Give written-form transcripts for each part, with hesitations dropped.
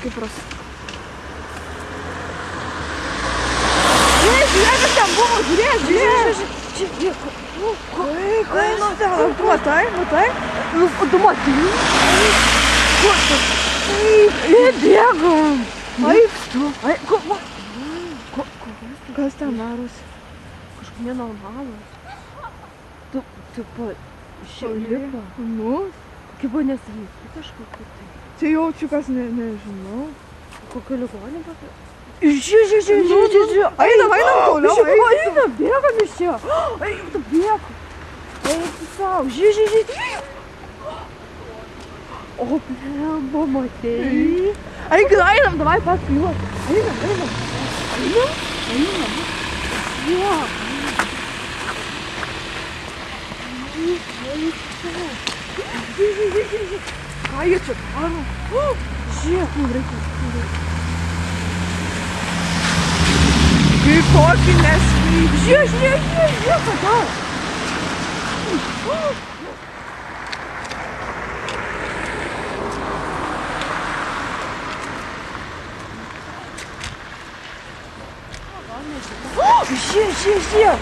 Kipras. Žiūrėk, kas ten buvo, žiūrėk. Kas ten? Tu matai? Tu matai? Kur tu? Bėgam. Kaip tu? Kas ten darosi? Kažkaip nenormalus. Tu lipa. Nu? Kaip buvo nesveiki kažkokiu tai. Čia jaučiu, kas nežinau. Kokią ligonį patį? Žiūrėk. Einam toliau. Einam, bėgam iš čia. Einam, tu bėgam. Eik tu savo. Žiūrėk. O, blemba, matei. Einam, davai paskui juos. Einam. Jo. Žiūrėk. Ką jie čia daro? Žiūrėk, man reikia. Kaip kokį nesveikį. Žiūrėk, ką daro. Žiūrėk.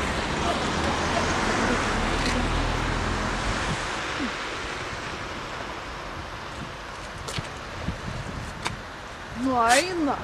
Nu eina.